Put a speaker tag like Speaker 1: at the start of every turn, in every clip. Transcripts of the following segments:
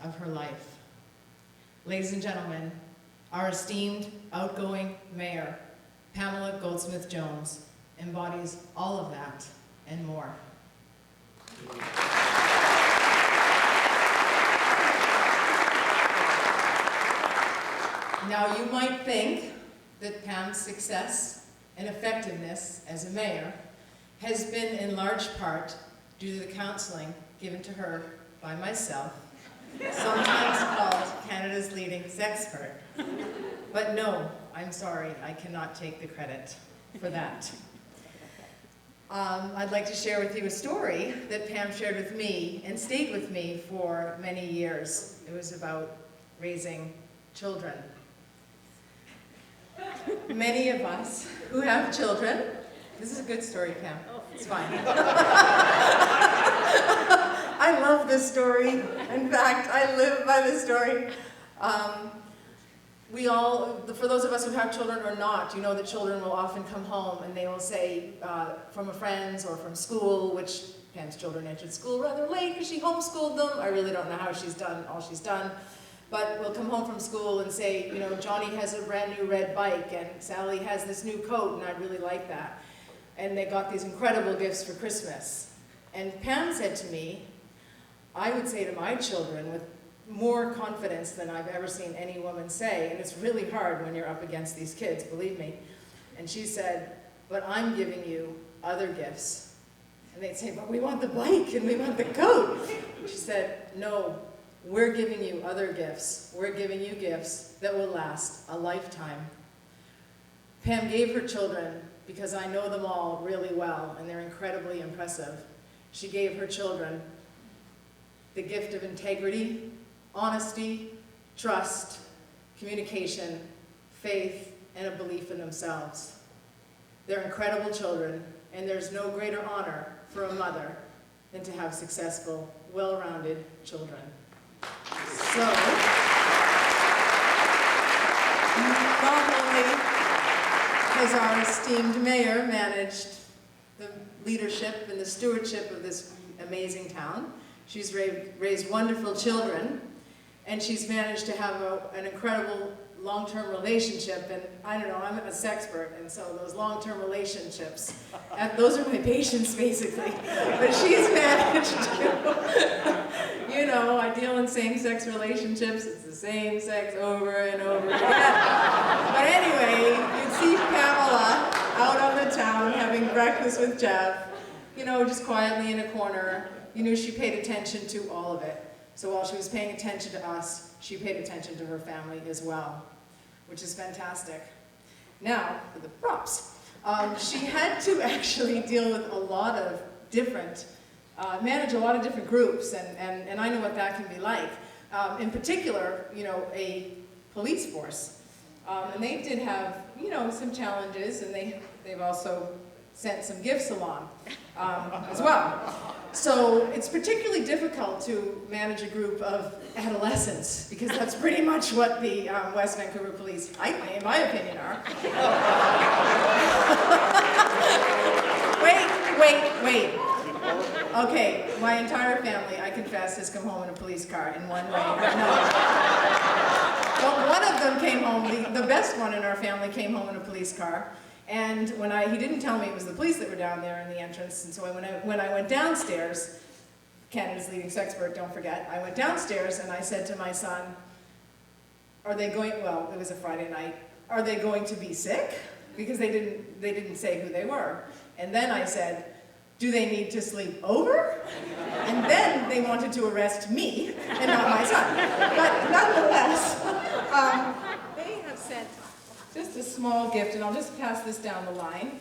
Speaker 1: of her life. Ladies and gentlemen, our esteemed, outgoing mayor, Pamela Goldsmith-Jones, embodies all of that and more. Now, you might think that Pam's success and effectiveness as a mayor has been in large part due to the counseling given to her by myself, sometimes called Canada's leading sexpert. But no, I'm sorry, I cannot take the credit for that. I'd like to share with you a story that Pam shared with me and stayed with me for many years. It was about raising children. Many of us who have children, this is a good story, Pam, it's fine. I love this story. In fact, I live by this story. We all, for those of us who have children or not, you know that children will often come home and they will say from a friend's or from school, which Pam's children entered school rather late because she homeschooled them. I really don't know how she's done all she's done. But we'll come home from school and say, you know, Johnny has a brand new red bike and Sally has this new coat and I really like that. And they got these incredible gifts for Christmas. And Pam said to me, I would say to my children with more confidence than I've ever seen any woman say, and it's really hard when you're up against these kids, believe me. And she said, but I'm giving you other gifts. And they'd say, but we want the bike and we want the coat. And she said, no, we're giving you other gifts. We're giving you gifts that will last a lifetime. Pam gave her children, because I know them all really well and they're incredibly impressive, she gave her children the gift of integrity, honesty, trust, communication, faith, and a belief in themselves. They're incredible children, and there's no greater honor for a mother than to have successful, well-rounded children. So, not only has our esteemed mayor managed the leadership and the stewardship of this amazing town, she's raised wonderful children, and she's managed to have an incredible long-term relationship. And I don't know, I'm a sexpert, and so those long-term relationships, those are my patients basically. But she's managed to, you know, I deal in same-sex relationships. It's the same sex over and over again. But anyway, you'd see Pamela out on the town having breakfast with Jeff, you know, just quietly in a corner. You knew she paid attention to all of it. So while she was paying attention to us, she paid attention to her family as well, which is fantastic. Now, for the props. She had to actually deal with a lot of different, manage a lot of different groups, and I know what that can be like. In particular, you know, a police force. And they did have, you know, some challenges, and they've also sent some gifts along as well. So it's particularly difficult to manage a group of adolescents, because that's pretty much what the West Vancouver Police, in my opinion, are. Wait. Okay, my entire family, I confess, has come home in a police car in one way. No. Well, one of them came home, the best one in our family came home in a police car. And he didn't tell me it was the police that were down there in the entrance, and so when I went downstairs, Canada's leading sexpert, don't forget, I went downstairs and I said to my son, are they going, well, it was a Friday night, are they going to be sick? Because they didn't say who they were. And then I said, do they need to sleep over? And then they wanted to arrest me and not my son. But nonetheless, they have sent just a small gift, and I'll just pass this down the line,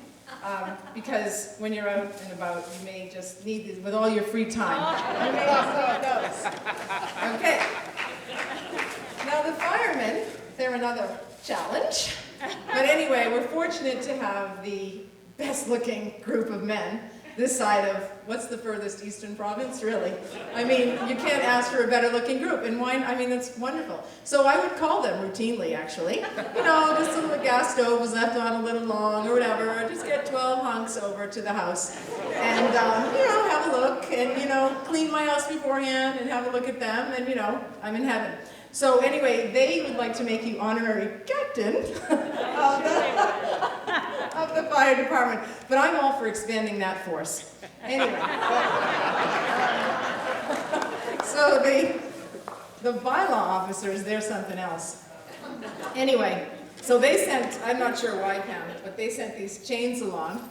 Speaker 1: because when you're out and about, you may just need this with all your free time. You may also notice. Okay. Now the firemen, they're another challenge. But anyway, we're fortunate to have the best-looking group of men this side of, what's the furthest eastern province, really? I mean, you can't ask for a better looking group. And wine, I mean, that's wonderful. So I would call them routinely, actually. You know, just a little gas stove was left on a little long or whatever. Just get 12 hunks over to the house and, you know, have a look and, you know, clean my house beforehand and have a look at them and, you know, I'm in heaven. So anyway, they would like to make you honorary captain of the fire department. But I'm all for expanding that force. Anyway. So the bylaw officers, they're something else. Anyway, so they sent, I'm not sure why, Pam, but they sent these chains along.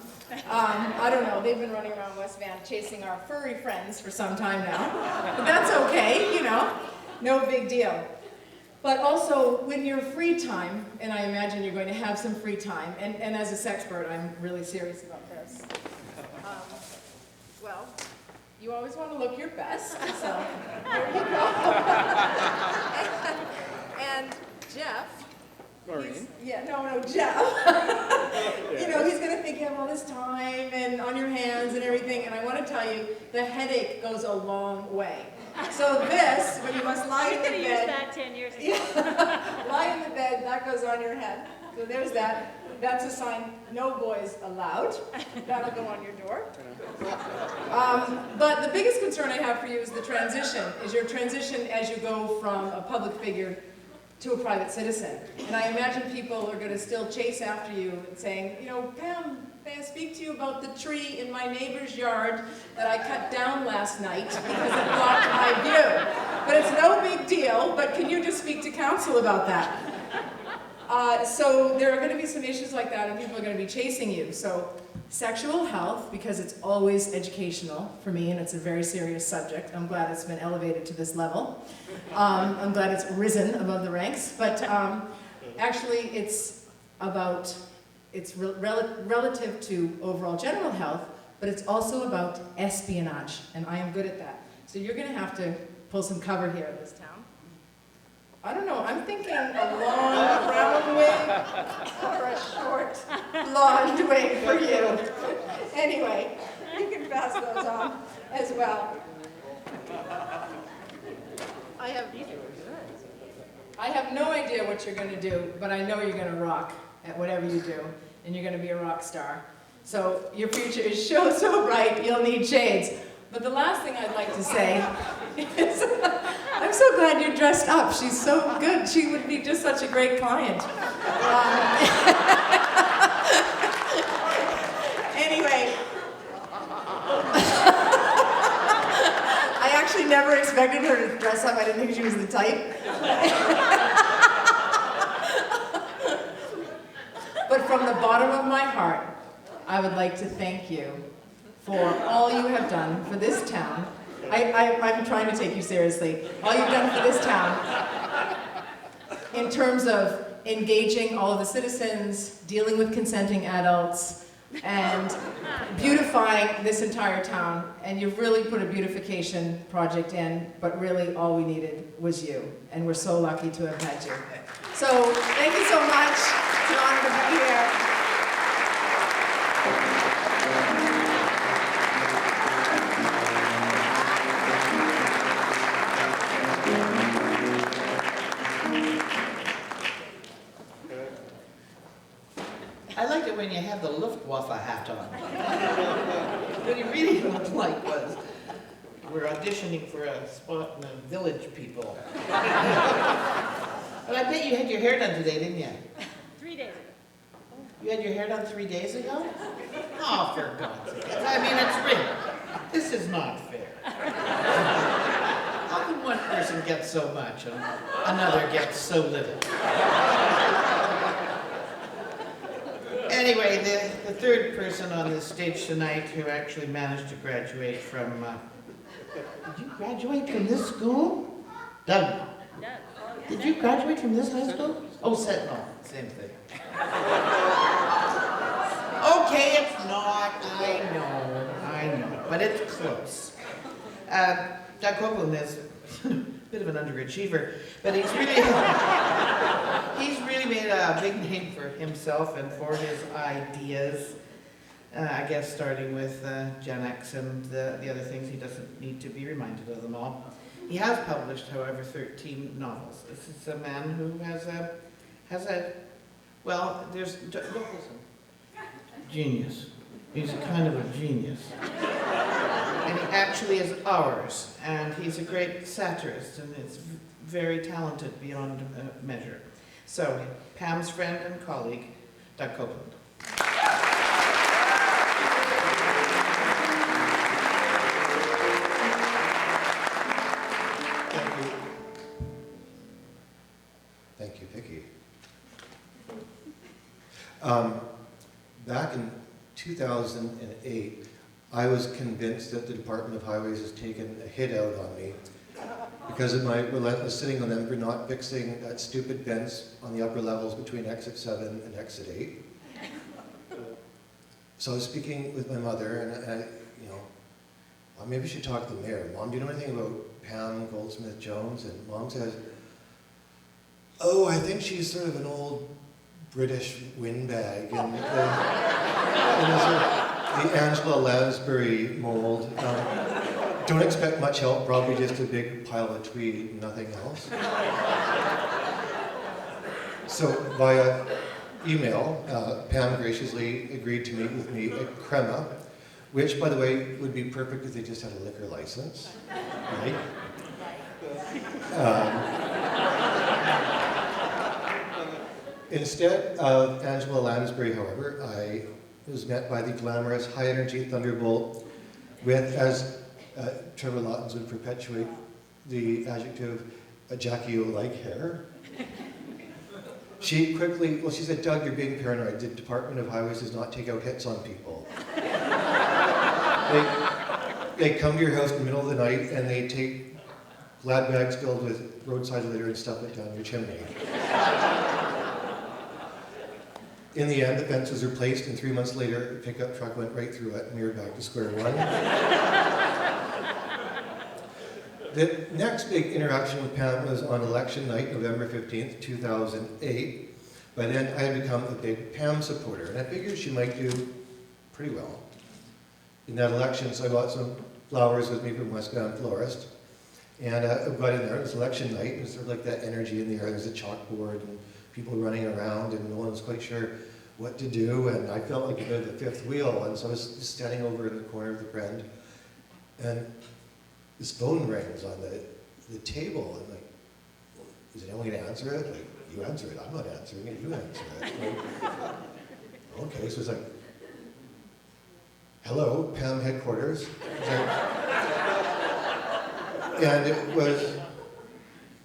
Speaker 1: I don't know, they've been running around West Van chasing our furry friends for some time now. But that's okay, you know. No big deal. But also, when you're free time, and I imagine you're going to have some free time, and as a sexpert, I'm really serious about this. Well, you always want to look your best, so here you go. and Jeff, Jeff. You know, he's going to think you have all this time and on your hands and everything, and I want to tell you, the headache goes a long way. So this, when you must lie in the bed.
Speaker 2: You could have used that 10 years ago.
Speaker 1: Yeah, lie in the bed, that goes on your head. So there's that. That's a sign, no boys allowed. That'll go on your door. But the biggest concern I have for you is the transition, is your transition as you go from a public figure to a private citizen. And I imagine people are going to still chase after you and saying, you know, Pam, may I speak to you about the tree in my neighbor's yard that I cut down last night because it blocked my view. But it's no big deal, but can you just speak to council about that? So there are going to be some issues like that, and people are going to be chasing you. So sexual health, because it's always educational for me, and it's a very serious subject. I'm glad it's been elevated to this level. I'm glad it's risen above the ranks. But actually, it's about, it's relative to overall general health, but it's also about espionage, and I am good at that. So you're going to have to pull some cover here in this town. I don't know, I'm thinking a long brown wig or a short blonde wig for you. Anyway, you can pass those on as well. I have no idea what you're going to do, but I know you're going to rock at whatever you do, and you're going to be a rock star. So your future is so bright, you'll need shades. But the last thing I'd like to say is, I'm so glad you're dressed up. She's so good. She would be just such a great client. Anyway, I actually never expected her to dress up. I didn't think she was the type. But from the bottom of my heart, I would like to thank you for all you have done for this town. I'm trying to take you seriously. All you've done for this town in terms of engaging all of the citizens, dealing with consenting adults, and beautifying this entire town. And you've really put a beautification project in, but really all we needed was you. And we're so lucky to have had you. So thank you so much. It's an honor to be here.
Speaker 3: I liked it when you had the Luftwaffe hat on. What he really looked like was, we're auditioning for a spot in the Village People. But I bet you had your hair done today, didn't you?
Speaker 2: 3 days ago.
Speaker 3: You had your hair done 3 days ago? Oh, for God's sake. I mean, it's real. This is not fair. How can one person get so much and another gets so little? Anyway, the third person on the stage tonight who actually managed to graduate from... did you graduate from this school? Doug. Did you graduate from this high school? Oh, Sentinel. Same thing. Okay, it's not. I know. But it's close. Doug Copeland is a bit of an underachiever, but he's really made a big name for himself and for his ideas. I guess starting with Gen X and the other things, he doesn't need to be reminded of them all. He has published, however, 13 novels. This is a man who has a well, don't listen. Genius. He's a kind of a genius. And he actually is ours, and he's a great satirist, and is very talented beyond measure. So, Pam's friend and colleague, Doug Copeland.
Speaker 4: Thank you, Vicki. Back in 2008, I was convinced that the Department of Highways has taken a hit out on me because of my relentless sitting on them for not fixing that stupid fence on the upper levels between exit 7 and exit 8. So I was speaking with my mother, and I, well, maybe I should talk to the mayor. Mom, do you know anything about Pam Goldsmith-Jones? And Mom says, oh, I think she's sort of an old British windbag in the Angela Lansbury mold. Don't expect much help, probably just a big pile of tweed and nothing else. So via email, Pam graciously agreed to meet with me at Crema, which, by the way, would be perfect if they just had a liquor license, right? Instead of Angela Lansbury, however, I was met by the glamorous, high-energy thunderbolt with, as Trevor Lottens would perpetuate, the adjective, Jackie O-like hair. She quickly, well, she said, Doug, you're being paranoid. The Department of Highways does not take out hits on people. They come to your house in the middle of the night and they take glad bags filled with roadside litter and stuff it down your chimney. In the end, the fence was replaced, and 3 months later, a pickup truck went right through it, and we were back to square one. The next big interaction with Pam was on election night, November 15th, 2008. By then, I had become a big Pam supporter, and I figured she might do pretty well in that election, so I bought some flowers with me from West Van Florist. And I got in there, it was election night, and it was sort of like that energy in the air. There's a chalkboard, and people running around, and no one was quite sure what to do, and I felt like a bit of the fifth wheel, and so I was just standing over in the corner of the friend, and this phone rings on the table, and like, well, is anyone going to answer it? Like, you answer it, I'm not answering it, you answer it. Like, okay, so it's like, hello, Pam headquarters. And it was,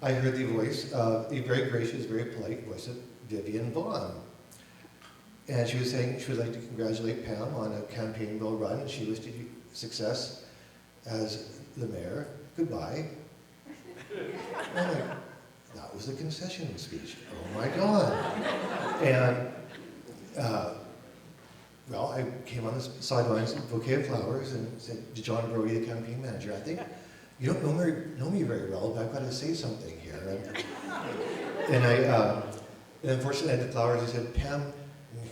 Speaker 4: I heard the voice, the very gracious, very polite voice of Vivian Vaughn. And she was saying she would like to congratulate Pam on a campaign bill run, and she wished you success as the mayor. Goodbye. And I'm like, that was the concession speech. Oh my God. And, well, I came on the sidelines with a bouquet of flowers and said to John Brody, the campaign manager, I think you don't know me very well, but I've got to say something here. And unfortunately I had the flowers. I said, Pam,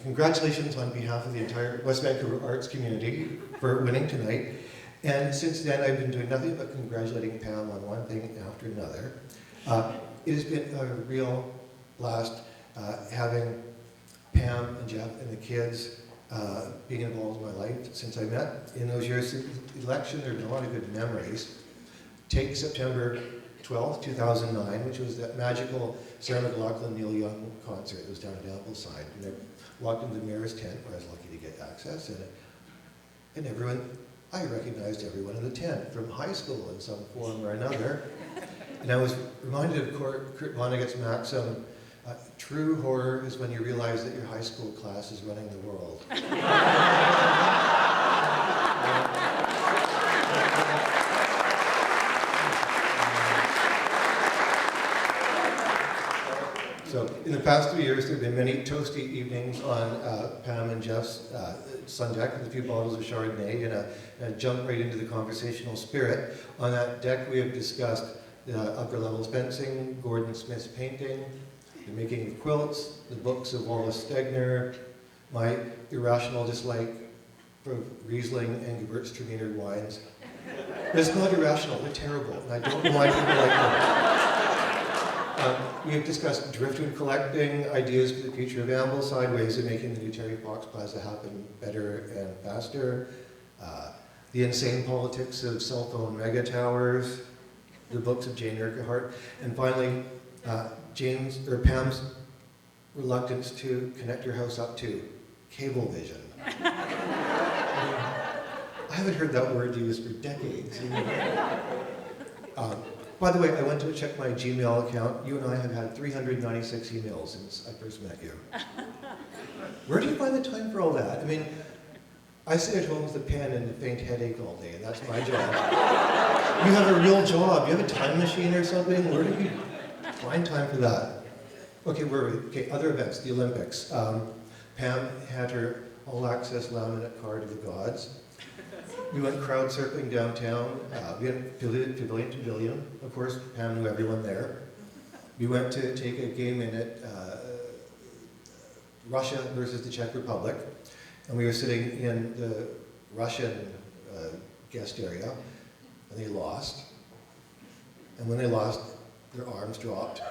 Speaker 4: congratulations on behalf of the entire West Vancouver arts community for winning tonight. And since then I've been doing nothing but congratulating Pam on one thing after another. It has been a real blast having Pam and Jeff and the kids being involved in my life since I met. In those years since the election, there have been a lot of good memories. Take September 12th, 2009, which was that magical Sarah McLachlan Neil Young concert. It was down at Ambleside. And I walked into the mayor's tent, where I was lucky to get access, and everyone, I recognized everyone in the tent from high school in some form or another. And I was reminded of Kurt Vonnegut's maxim, true horror is when you realize that your high school class is running the world. So in the past 3 years, there have been many toasty evenings on Pam and Jeff's sun deck with a few bottles of Chardonnay, and I jumped right into the conversational spirit. On that deck, we have discussed the upper levels fencing, Gordon Smith's painting, the making of quilts, the books of Wallace Stegner, my irrational dislike for Riesling and Gewürztraminer wines. But it's not irrational, they're terrible, and I don't know why people like them. We have discussed driftwood collecting, ideas for the future of Ambleside, ways of making the new Terry Fox Plaza happen better and faster, the insane politics of cell phone mega towers, the books of Jane Urquhart, and finally, Pam's reluctance to connect your house up to Cablevision. I haven't heard that word used for decades. By the way, I went to check my Gmail account. You and I have had 396 emails since I first met you. Where do you find the time for all that? I mean, I sit at home with a pen and a faint headache all day, and that's my job. You have a real job. You have a time machine or something? Where do you find time for that? Okay, where are we? Okay, other events, the Olympics. Pam had her all-access laminate card of the gods. We went crowd surfing downtown. We went pavilion to pavilion. Of course, Pam knew everyone there. We went to take a game in it, Russia versus the Czech Republic. And we were sitting in the Russian guest area, and they lost. And when they lost, their arms dropped,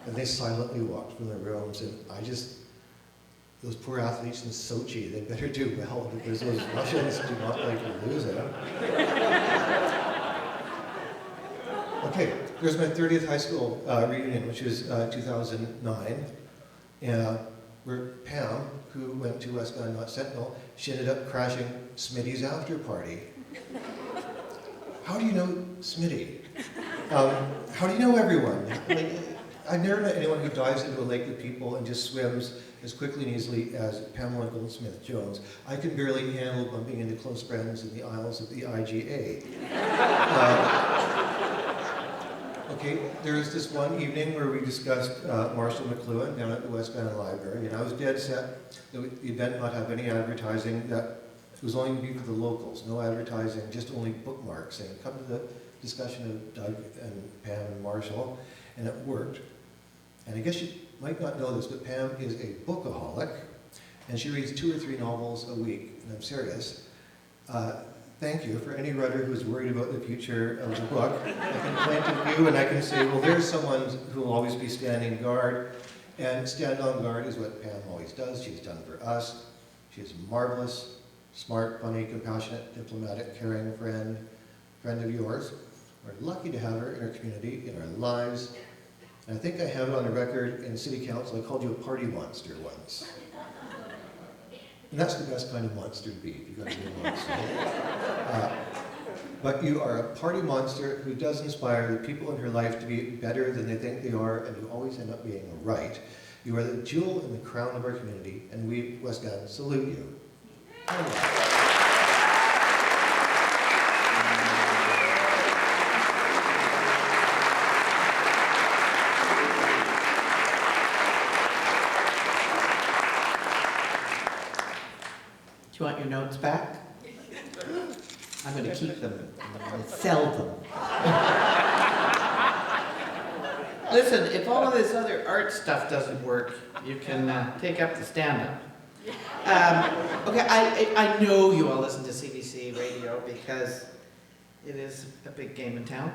Speaker 4: and they silently walked from their rooms. And those poor athletes in Sochi, they better do well, because those Russians do not like losing. Okay, there's my 30th high school reunion, which was 2009. Where Pam, who went to West Van Not Sentinel, she ended up crashing Smitty's after party. How do you know Smitty? How do you know everyone? Like, I've never met anyone who dives into a lake with people and just swims as quickly and easily as Pamela Goldsmith-Jones. I can barely handle bumping into close friends in the aisles of the IGA. Okay, there was this one evening where we discussed Marshall McLuhan down at the West Van Library, and I was dead set that the event not have any advertising, that it was only going to be for the locals, no advertising, just only bookmarks, and come to the discussion of Doug and Pam and Marshall, and it worked. And I guess you might not know this, but Pam is a bookaholic, and she reads 2 or 3 novels a week, and I'm serious. Thank you for any writer who's worried about the future of the book. I can point to you and I can say, well, there's someone who will always be standing guard. And stand on guard is what Pam always does. She's done for us. She's marvelous, smart, funny, compassionate, diplomatic, caring friend of yours. We're lucky to have her in our community, in our lives. And I think I have it on the record in City Council. I called you a party monster once. And that's the best kind of monster to be, if you've got to be a monster. But you are a party monster who does inspire the people in her life to be better than they think they are, and you always end up being right. You are the jewel in the crown of our community, and we, West Van, salute you.
Speaker 3: Do you want your notes back? I'm going to keep them and sell them. Listen, if all of this other art stuff doesn't work, you can take up the stand-up. Okay, I know you all listen to CBC radio because it is a big game in town.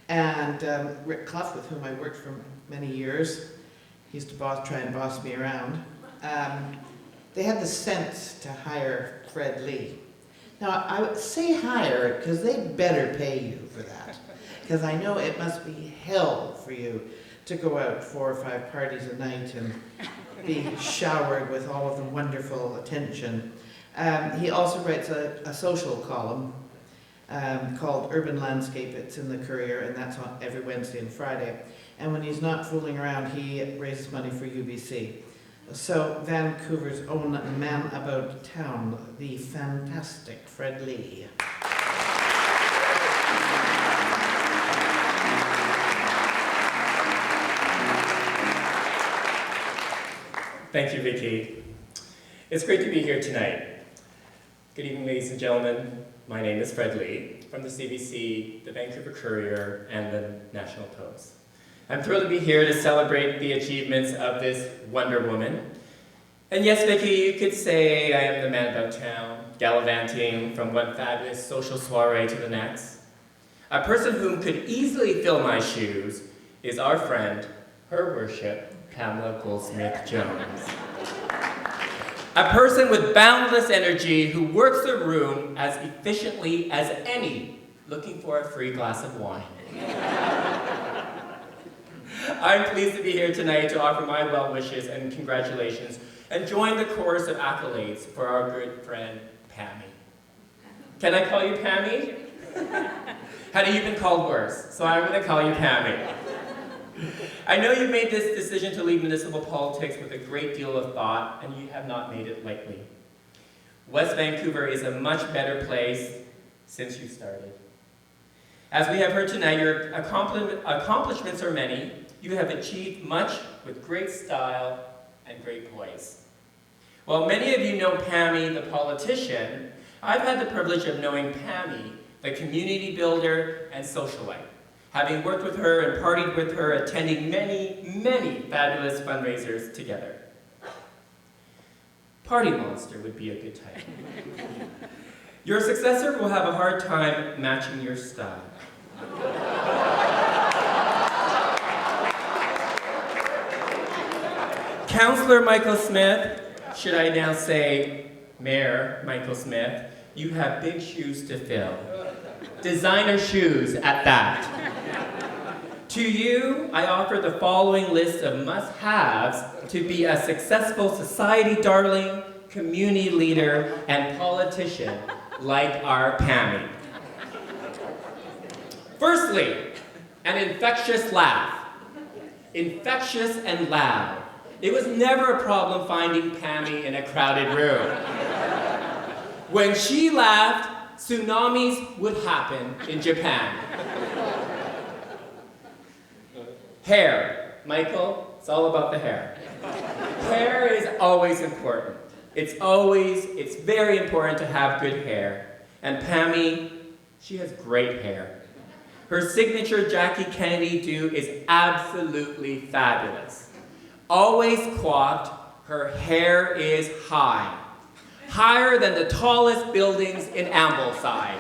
Speaker 3: And Rick Clough, with whom I worked for many years, he used to try and boss me around. They had the sense to hire Fred Lee. Now, I would say hire because they better pay you for that. Because I know it must be hell for you to go out 4 or 5 parties a night and be showered with all of the wonderful attention. He also writes a social column called Urban Landscape. It's in the Courier, and that's on every Wednesday and Friday. And when he's not fooling around, he raises money for UBC. So, Vancouver's own man about town, the fantastic Fred Lee.
Speaker 5: Thank you, Vicky. It's great to be here tonight. Good evening, ladies and gentlemen. My name is Fred Lee from the CBC, the Vancouver Courier, and the National Post. I'm thrilled to be here to celebrate the achievements of this Wonder Woman. And yes, Vicky, you could say I am the man about town. gallivanting from one fabulous social soiree to the next. A person whom could easily fill my shoes is our friend, Her Worship, Pamela Goldsmith-Jones. A person with boundless energy who works the room as efficiently as any looking for a free glass of wine. I'm pleased to be here tonight to offer my well wishes and congratulations and join the chorus of accolades for our good friend, Pammy. Can I call you Pammy? Had you been called worse, so I'm going to call you Pammy. I know you've made this decision to leave municipal politics with a great deal of thought, and you have not made it lightly. West Vancouver is a much better place since you started. As we have heard tonight, your accomplishments are many. You have achieved much with great style and great poise. While many of you know Pammy, the politician, I've had the privilege of knowing Pammy, the community builder and socialite, having worked with her and partied with her, attending many, many fabulous fundraisers together. Party monster would be a good title. Your successor will have a hard time matching your style. Councillor Michael Smith, should I now say Mayor Michael Smith, you have big shoes to fill. Designer shoes at that. To you, I offer the following list of must-haves to be a successful society darling, community leader, and politician like our Pammy. Firstly, an infectious laugh. Infectious and loud. It was never a problem finding Pammy in a crowded room. When she laughed, tsunamis would happen in Japan. Hair. Michael, it's all about the hair. Hair is always important. It's very important to have good hair. And Pammy, she has great hair. Her signature Jackie Kennedy do is absolutely fabulous. Always coiffed, her hair is high. Higher than the tallest buildings in Ambleside.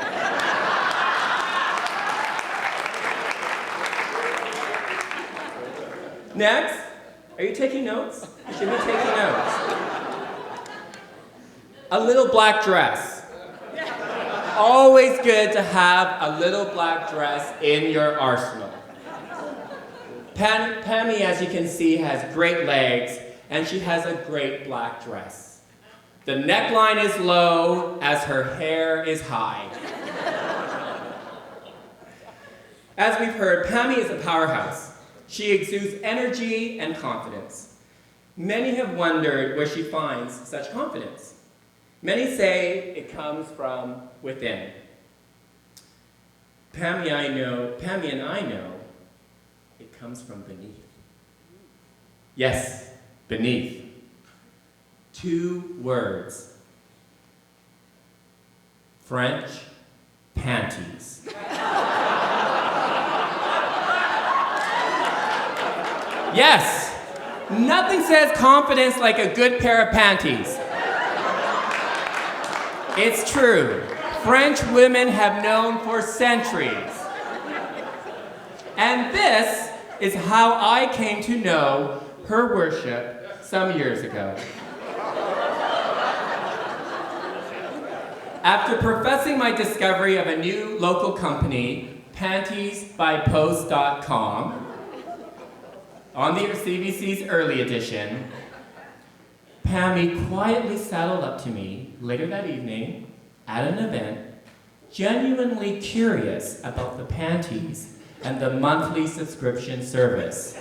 Speaker 5: Next, are you taking notes? You should be taking notes. A little black dress. Always good to have a little black dress in your arsenal. Pammy, as you can see, has great legs, and she has a great black dress. The neckline is low, as her hair is high. As we've heard, Pammy is a powerhouse. She exudes energy and confidence. Many have wondered where she finds such confidence. Many say it comes from within. Pammy and I know it comes from beneath. Yes, beneath. 2 words. French panties. Yes, nothing says confidence like a good pair of panties. It's true. French women have known for centuries. And this is how I came to know Her Worship some years ago. After professing my discovery of a new local company, pantiesbypost.com, on the CBC's early edition, Pammy quietly saddled up to me later that evening at an event, genuinely curious about the panties and the monthly subscription service.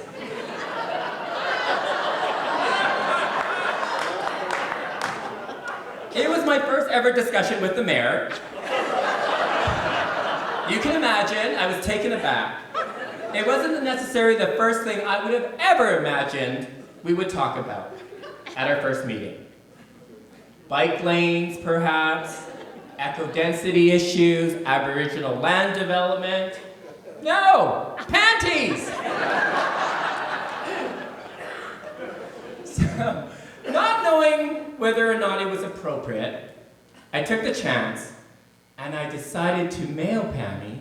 Speaker 5: It was my first ever discussion with the mayor. You can imagine, I was taken aback. It wasn't necessarily the first thing I would have ever imagined we would talk about at our first meeting. Bike lanes, perhaps, eco-density issues, Aboriginal land development. No, panties! So, not knowing whether or not it was appropriate, I took the chance and I decided to mail Pammy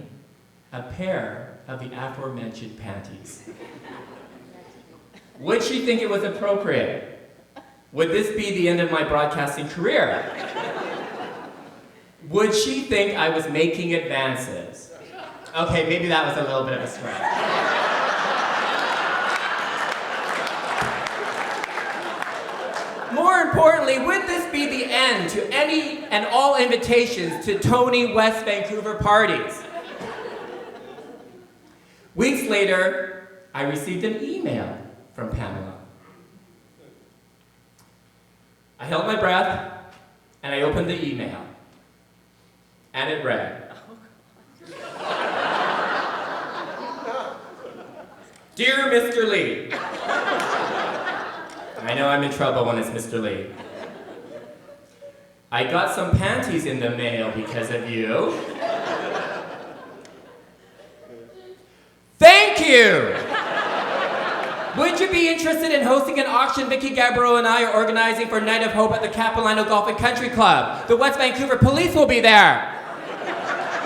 Speaker 5: a pair of the aforementioned panties. Would she think it was appropriate? Would this be the end of my broadcasting career? Would she think I was making advances? Okay, maybe that was a little bit of a stretch. More importantly, would this be the end to any and all invitations to Tony West Vancouver parties? Weeks later, I received an email from Pamela. I held my breath and I opened the email. And it read, "Dear Mr. Lee," I know I'm in trouble when it's Mr. Lee. "I got some panties in the mail because of you. Thank you! Would you be interested in hosting an auction Vicky Gabbro and I are organizing for Night of Hope at the Capilano Golf and Country Club? The West Vancouver Police will be there."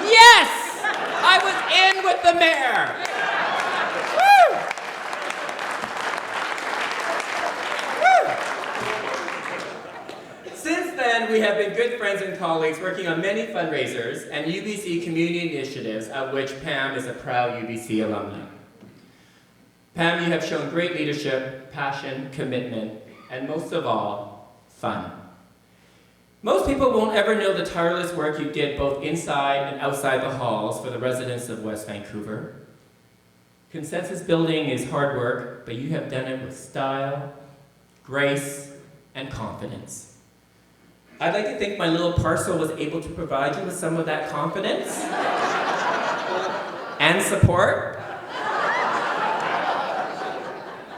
Speaker 5: Yes! I was in with the mayor! Woo! Since then, we have been good friends and colleagues working on many fundraisers and UBC community initiatives, of which Pam is a proud UBC alumna. Pam, you have shown great leadership, passion, commitment, and most of all, fun. Most people won't ever know the tireless work you did both inside and outside the halls for the residents of West Vancouver. Consensus building is hard work, but you have done it with style, grace, and confidence. I'd like to think my little parcel was able to provide you with some of that confidence and support.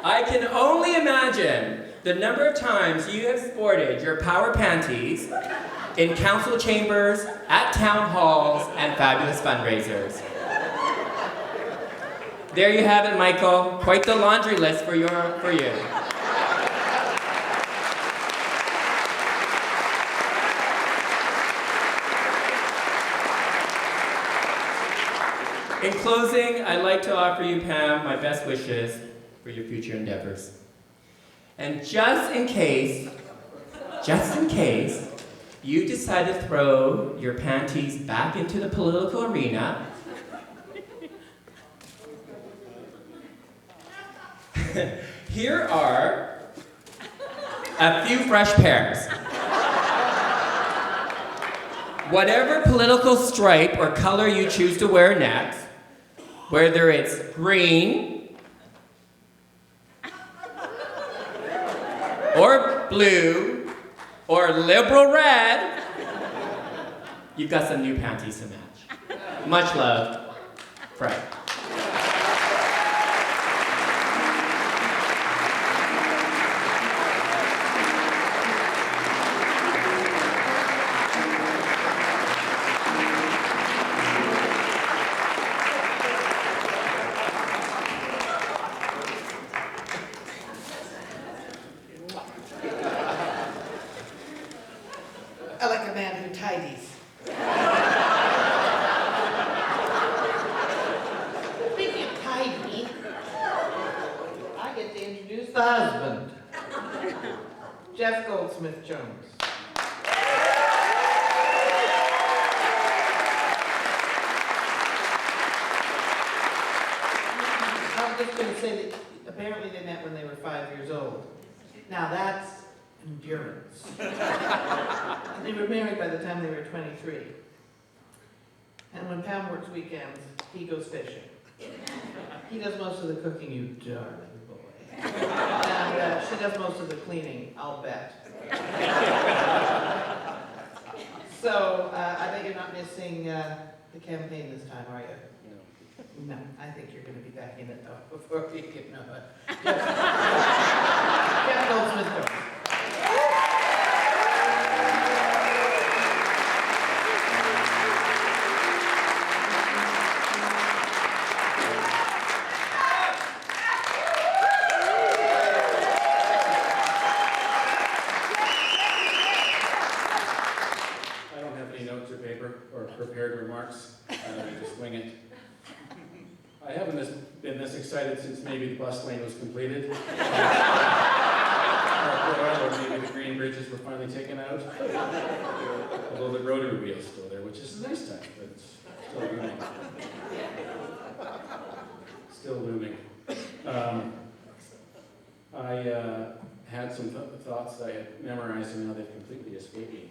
Speaker 5: I can only imagine the number of times you have sported your power panties in council chambers, at town halls, and fabulous fundraisers. There you have it, Michael. Quite the laundry list for you. In closing, I'd like to offer you, Pam, my best wishes for your future endeavors. And just in case you decide to throw your panties back into the political arena, here are a few fresh pairs. Whatever political stripe or color you choose to wear next, whether it's green, or blue, or liberal red, you've got some new panties to match. Much love, Fred.
Speaker 3: I like a man who tidies. Speaking of tidy, I get to introduce the husband, Jeff Goldsmith-Jones. I was just going to say that apparently they met when they were 5 years old. Now that's endurance. They were married by the time they were 23. And when Pam works weekends, he goes fishing. He does most of the cooking, you darling boy. And she does most of the cleaning, I'll bet. So I bet you're not missing the campaign this time, are you? No, I think you're going to be back in it though before you get know it. Jeff Goldsmith-Jones.
Speaker 6: bus lane was completed. Or maybe the green bridges were finally taken out. Although the rotary wheel's still there, which is a nice touch, but it's still looming. Still looming. I had some thoughts that I had memorized and now they've completely escaped me.